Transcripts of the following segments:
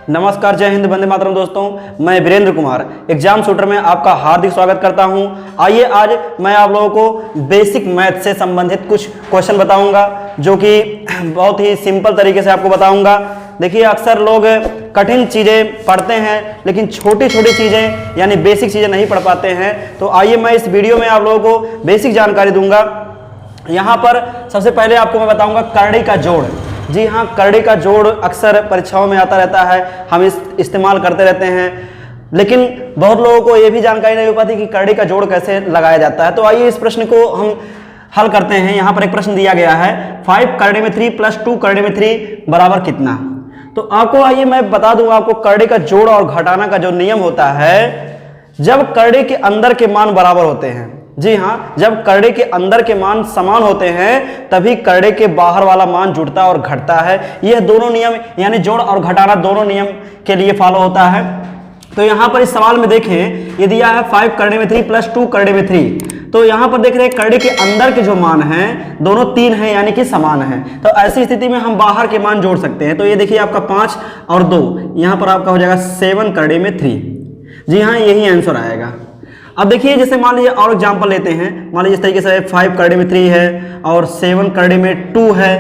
नमस्कार, जय हिंद, वंदे मातरम। दोस्तों, मैं वीरेंद्र कुमार एग्जाम शूटर में आपका हार्दिक स्वागत करता हूं। आइए आज मैं आप लोगों को बेसिक मैथ से संबंधित कुछ क्वेश्चन बताऊंगा, जो कि बहुत ही सिंपल तरीके से आपको बताऊंगा। देखिए, अक्सर लोग कठिन चीज़ें पढ़ते हैं लेकिन छोटी छोटी चीज़ें यानी बेसिक चीज़ें नहीं पढ़ पाते हैं। तो आइए मैं इस वीडियो में आप लोगों को बेसिक जानकारी दूंगा। यहाँ पर सबसे पहले आपको मैं बताऊंगा करड़ी का जोड़। जी हाँ, करड़ी का जोड़ अक्सर परीक्षाओं में आता रहता है, हम इस्तेमाल करते रहते हैं, लेकिन बहुत लोगों को ये भी जानकारी नहीं हो पाती कि करड़ी का जोड़ कैसे लगाया जाता है। तो आइए इस प्रश्न को हम हल करते हैं। यहाँ पर एक प्रश्न दिया गया है, 5 करड़ी में 3 प्लस 2 करड़ी में 3 बराबर कितना। तो आपको आइए मैं बता दूंगा आपको करड़ी का जोड़ और घटाना का जो नियम होता है, जब करड़ी के अंदर के मान बराबर होते हैं। जी हाँ, जब करड़ी के अंदर के मान समान होते हैं तभी करड़ी के बाहर वाला मान जुड़ता और घटता है। यह दोनों नियम यानी जोड़ और घटाना दोनों नियम के लिए फॉलो होता है। तो यहाँ पर इस सवाल में देखें, ये दिया है 5 करड़ी में 3 प्लस 2 करड़ी में 3। तो यहाँ पर देख रहे हैं करड़ी के अंदर के जो मान हैं दोनों 3 हैं यानी कि समान हैं। तो ऐसी स्थिति में हम बाहर के मान जोड़ सकते हैं। तो ये देखिए आपका 5 और 2, यहाँ पर आपका हो जाएगा 7 करड़ी में 3। जी हाँ, यही आंसर आएगा। अब देखिए, जैसे मान लीजिए और एग्जाम्पल लेते हैं। मान लीजिए इस तरीके से 5 करड़ी में 3 है और 7 करड़ी में 2 है।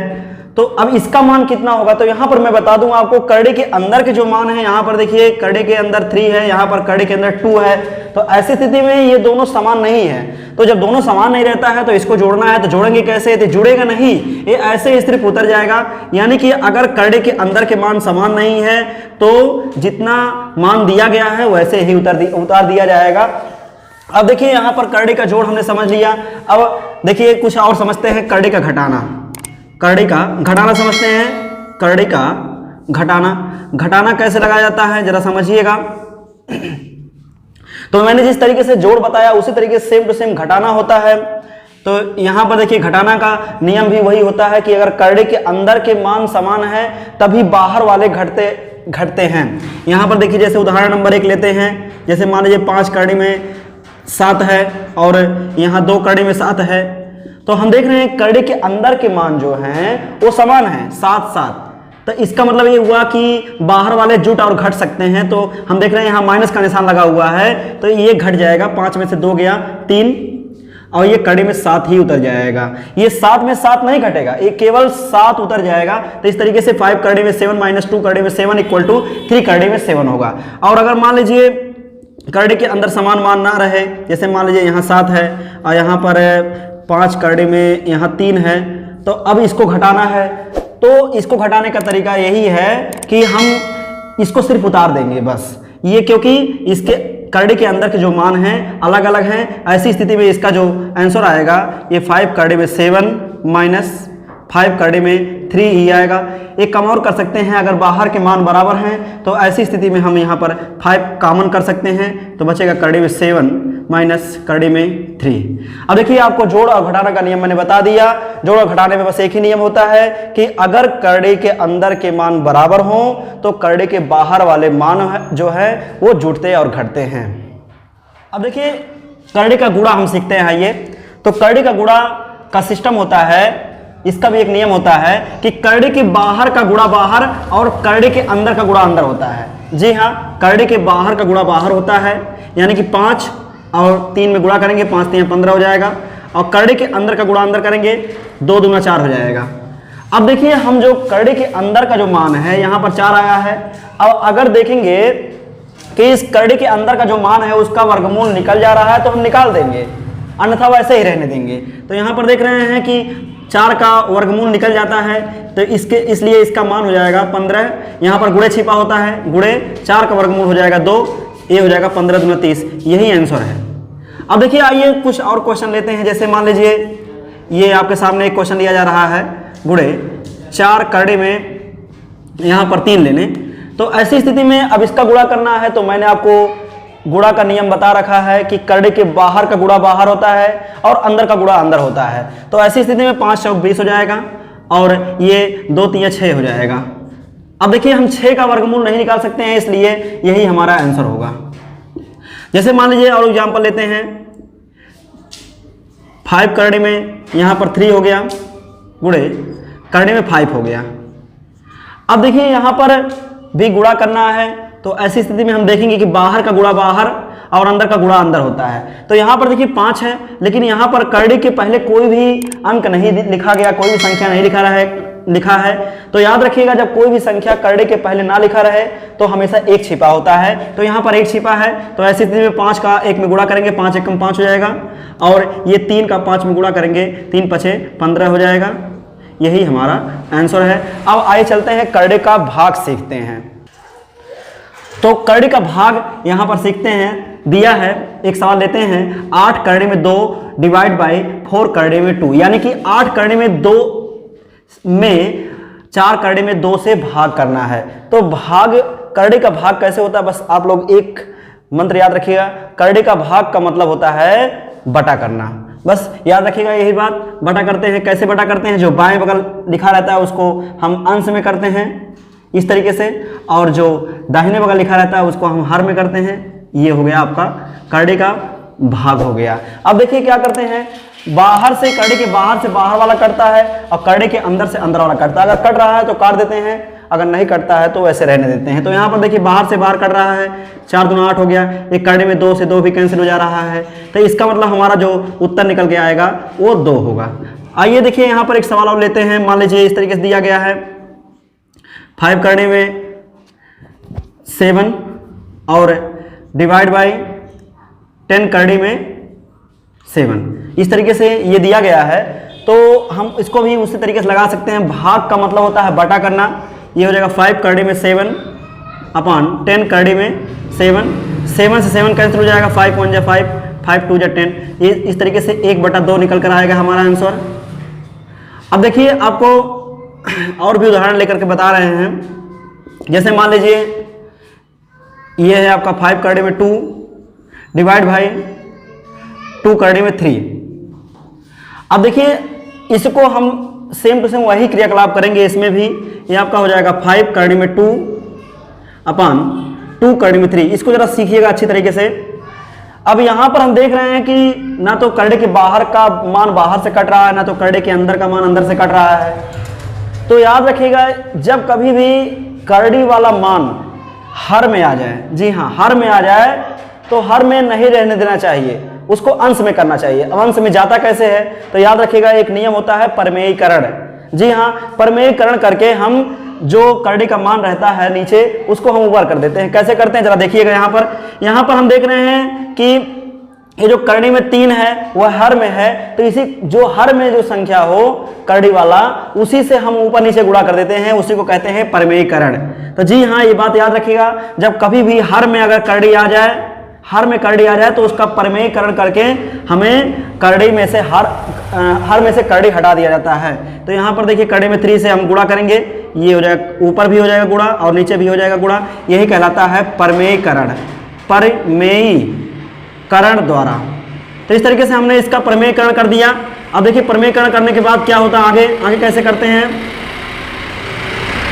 तो अब इसका मान कितना होगा, तो यहाँ पर मैं बता दूंगा आपको करड़ी के अंदर के जो मान है। यहाँ पर देखिए करड़ी के अंदर 3 है, यहाँ पर करड़ी के अंदर 2 है। तो ऐसी स्थिति में ये दोनों समान नहीं है। तो जब दोनों समान नहीं रहता है तो इसको जोड़ना है, तो जोड़ेंगे कैसे, तो जुड़ेगा नहीं, ये ऐसे सिर्फ उतर जाएगा। यानी कि अगर करड़ी के अंदर के मान समान नहीं है तो जितना मान दिया गया है वैसे ही उतार दिया जाएगा। अब देखिए यहाँ पर करड़ी का जोड़ हमने समझ लिया। अब देखिए कुछ और समझते हैं, करड़ी का घटाना। करड़ी का घटाना समझते हैं। करड़ी का घटाना कैसे लगाया जाता है जरा समझिएगा। तो मैंने जिस तरीके से जोड़ बताया उसी तरीके से सेम टू सेम घटाना होता है। तो यहाँ पर देखिए घटाना का नियम भी वही होता है कि अगर करड़ी के अंदर के मान समान है तभी बाहर वाले घटते हैं। यहाँ पर देखिए, जैसे उदाहरण नंबर 1 लेते हैं। जैसे मान लीजिए 5 करड़ी में 7 है और यहाँ 2 करड़ी में 7 है। तो हम देख रहे हैं करड़ी के अंदर के मान जो हैं वो समान है, 7 तो इसका मतलब ये हुआ कि बाहर वाले जुट और घट सकते हैं। तो हम देख रहे हैं यहाँ माइनस का निशान लगा हुआ है, तो ये घट जाएगा। 5 में से 2 गया 3 और ये करड़ी में 7 ही उतर जाएगा। ये 7 में 7 नहीं घटेगा, ये केवल 7 उतर जाएगा। तो इस तरीके से 5 करड़ी में 7 माइनस 2 करड़ी में 7 इक्वल टू 3 करड़ी में 7 होगा। और अगर मान लीजिए करड़ी के अंदर समान मान ना रहे, जैसे मान लीजिए यहाँ 7 है और यहाँ पर 5 करड़ी में यहाँ 3 है, तो अब इसको घटाना है। तो इसको घटाने का तरीका यही है कि हम इसको सिर्फ उतार देंगे बस। ये क्योंकि इसके करड़ी के अंदर के जो मान हैं अलग अलग हैं, ऐसी स्थिति में इसका जो आंसर आएगा ये 5 करड़ी में 7 माइनस 5 करड़ी में 3 ही आएगा। एक काम और कर सकते हैं, अगर बाहर के मान बराबर हैं तो ऐसी स्थिति में हम यहाँ पर 5 कॉमन कर सकते हैं, तो बचेगा करड़ी में 7 माइनस करड़ी में 3। अब देखिए, आपको जोड़ और घटाना का नियम मैंने बता दिया। जोड़ और घटाने में बस एक ही नियम होता है कि अगर करड़ी के अंदर के मान बराबर हों तो करड़ी के बाहर वाले मान जो है वो जुड़ते और घटते हैं। अब देखिए करड़ी का गुणा हम सीखते हैं। आइए, तो करड़ी का गुणा का सिस्टम होता है, इसका भी एक नियम होता है कि करड़ी के बाहर का गुणा बाहर और करड़ी के अंदर का गुणा अंदर होता है। जी हाँ, करड़ी के बाहर का गुणा बाहर होता है, यानी कि 5 और 3 में गुणा करेंगे, 5 3 15 हो जाएगा। और करड़ी के अंदर का गुणा अंदर करेंगे, 2 दूना 4 हो जाएगा। अब देखिए, हम जो करड़ी के अंदर का जो मान है यहाँ पर 4 आया है। अब अगर देखेंगे कि इस करड़ी के अंदर का जो मान है उसका वर्गमूल निकल जा रहा है तो हम निकाल देंगे, अन्यथा वैसे ही रहने देंगे। तो यहाँ पर देख रहे हैं कि 4 का वर्गमूल निकल जाता है, तो इसलिए इसका मान हो जाएगा 15। यहाँ पर गुणे छिपा होता है, गुणे 4 का वर्गमूल हो जाएगा 2, ये हो जाएगा 15 दूना 30। यही आंसर है। अब देखिए, आइए कुछ और क्वेश्चन लेते हैं। जैसे मान लीजिए ये आपके सामने एक क्वेश्चन दिया जा रहा है, गुणे 4 करड़ी में यहाँ पर 3 लेने। तो ऐसी स्थिति में अब इसका गुणा करना है, तो मैंने आपको गुणा का नियम बता रखा है कि करड़ी के बाहर का गुणा बाहर होता है और अंदर का गुणा अंदर होता है। तो ऐसी स्थिति में 5 चौक 20 हो जाएगा और ये 2 3 6 हो जाएगा। अब देखिए, हम 6 का वर्गमूल नहीं निकाल सकते हैं, इसलिए यही हमारा आंसर होगा। जैसे मान लीजिए और एग्जाम्पल लेते हैं, 5 करड़ी में यहाँ पर 3 हो गया, गुणे करड़ी में 5 हो गया। अब देखिए यहाँ पर भी गुणा करना है तो ऐसी स्थिति में हम देखेंगे कि बाहर का गुणा बाहर और अंदर का गुणा अंदर होता है। तो यहाँ पर देखिए 5 है, लेकिन यहाँ पर करड़ी के पहले कोई भी अंक नहीं लिखा गया, कोई भी संख्या नहीं लिखा है। तो याद रखिएगा जब कोई भी संख्या करड़े के पहले ना लिखा रहे तो हमेशा 1 छिपा होता है। तो यहाँ पर 1 छिपा है, तो ऐसी स्थिति में 5 का 1 में गुणा करेंगे, 5 एकम 5 हो जाएगा, और ये 3 का 5 में गुणा करेंगे, 3 पछे 15 हो जाएगा। यही हमारा आंसर है। अब आइए चलते हैं करड़े का भाग सीखते हैं। तो करड़े का भाग यहाँ पर सीखते हैं, दिया है एक सवाल लेते हैं, 8 करड़े में 2 डिवाइड बाई 4 करड़े में 2, यानी कि 8 करड़े में 2 में 4 करड़े में 2 से भाग करना है। तो भाग, करड़े का भाग कैसे होता है, बस आप लोग एक मंत्र याद रखिएगा, करड़े का भाग का मतलब होता है बटा करना। बस याद रखिएगा यही बात, बटा करते हैं। कैसे बटा करते हैं, जो बाएं बगल लिखा रहता है उसको हम अंश में करते हैं इस तरीके से, और जो दाहिने बगल लिखा रहता है उसको हम हर में करते हैं। ये हो गया आपका करड़े का भाग हो गया। अब देखिए क्या करते हैं, बाहर से, करड़े के बाहर से बाहर वाला कटता है और करड़े के अंदर से अंदर वाला कटता है। अगर कट रहा है तो काट देते हैं, अगर नहीं कटता है तो वैसे रहने देते हैं। तो यहाँ पर देखिए बाहर से बाहर कट रहा है, 4 दूना 8 हो गया, एक करड़े में 2 से 2 भी कैंसिल हो जा रहा है। तो इसका मतलब हमारा जो उत्तर निकल के आएगा वो 2 होगा। आइए देखिए यहाँ पर एक सवाल और लेते हैं। मान लीजिए इस तरीके से दिया गया है, 5 करड़े में 7 और डिवाइड बाई 10 करड़ी में 7, इस तरीके से ये दिया गया है। तो हम इसको भी उसी तरीके से लगा सकते हैं। भाग का मतलब होता है बटा करना। ये हो जाएगा 5 करड़ी में 7 अपॉन 10 करड़ी में 7, 7 से 7 कैंसिल हो जाएगा, 5 1 जा 5, 5 2 जा 10। ये इस तरीके से 1/2 निकल कर आएगा हमारा आंसर। अब देखिए आपको और भी उदाहरण लेकर के बता रहे हैं। जैसे मान लीजिए ये है आपका 5 करड़ी में 2 डिवाइड बाई 2 करड़ी में 3। अब देखिए इसको हम सेम टू सेम वही क्रियाकलाप करेंगे इसमें भी। ये आपका हो जाएगा 5 करड़ी में 2 अपॉन 2 करड़ी में 3। इसको जरा सीखिएगा अच्छी तरीके से। अब यहाँ पर हम देख रहे हैं कि ना तो करड़े के बाहर का मान बाहर से कट रहा है, ना तो करड़े के अंदर का मान अंदर से कट रहा है। तो याद रखिएगा जब कभी भी करड़ी वाला मान हर में आ जाए, जी हाँ हर में आ जाए, तो हर में नहीं रहने देना चाहिए, उसको अंश में करना चाहिए। अब अंश में जाता कैसे है, तो याद रखिएगा एक नियम होता है परमेयीकरण। जी हाँ, परमेयीकरण करके हम जो करड़ी का मान रहता है नीचे उसको हम ऊपर कर देते हैं। कैसे करते हैं जरा देखिएगा। यहाँ पर हम देख रहे हैं कि ये जो करड़ी में 3 है वह हर में है, तो इसी जो हर में जो संख्या हो करड़ी वाला उसी से हम ऊपर नीचे गुणा कर देते हैं, उसी को कहते हैं परमेयीकरण। तो जी हाँ ये बात याद रखिएगा, जब कभी भी हर में अगर करड़ी आ जाए, हर में करड़ी आ जाए तो उसका परमेयीकरण करके हमें करड़ी में से हर में से करड़ी हटा दिया जाता है। तो यहाँ पर देखिए करड़ी में 3 से हम गुणा करेंगे, ये हो जाएगा, ऊपर भी हो जाएगा गुणा और नीचे भी हो जाएगा गुणा। यही कहलाता है परमेयीकरण, परमेयीकरण द्वारा। तो इस तरीके से हमने इसका परमेयीकरण कर दिया। अब देखिए परमेयीकरण करने के बाद क्या होता है, आगे कैसे करते हैं।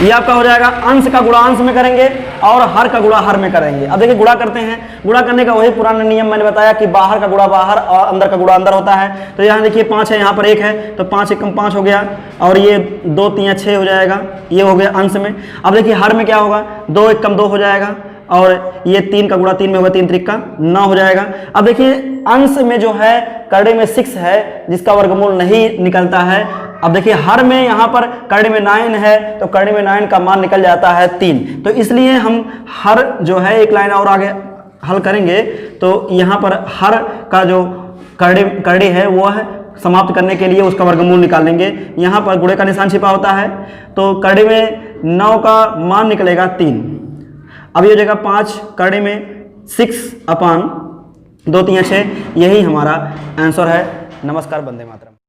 ये आपका हो जाएगा अंश का गुणा अंश में करेंगे और हर का गुणा हर में करेंगे। अब देखिए गुणा करते हैं, गुणा करने का वही पुराना नियम मैंने बताया कि बाहर का गुणा बाहर और अंदर का गुणा अंदर होता है। तो यहाँ देखिए 5 है, यहाँ पर 1 है, तो 5 एकम 5 हो गया, और ये 2 3 6 हो जाएगा, ये हो गया अंश में। अब देखिए हर में क्या होगा, 2 एकम 2 हो जाएगा, और ये 3 का गुणा 3 में होगा, 3 3 का 9 हो जाएगा। अब देखिए अंश में जो है करड़े में 6 है जिसका वर्गमूल नहीं निकलता है। अब देखिए हर में यहाँ पर करड़े में 9 है, तो करड़े में 9 का मान निकल जाता है 3। तो इसलिए हम हर जो है एक लाइन और आगे हल करेंगे, तो यहाँ पर हर का जो करड़ी है वो है समाप्त करने के लिए उसका वर्गमूल निकालेंगे। यहाँ पर गुणे का निशान छिपा होता है, तो करड़े में 9 का मान निकलेगा 3। अब ये हो जाएगा 5 करड़े में 6 अपॉन 2 3 6। यही हमारा आंसर है। नमस्कार, वंदे मातरम।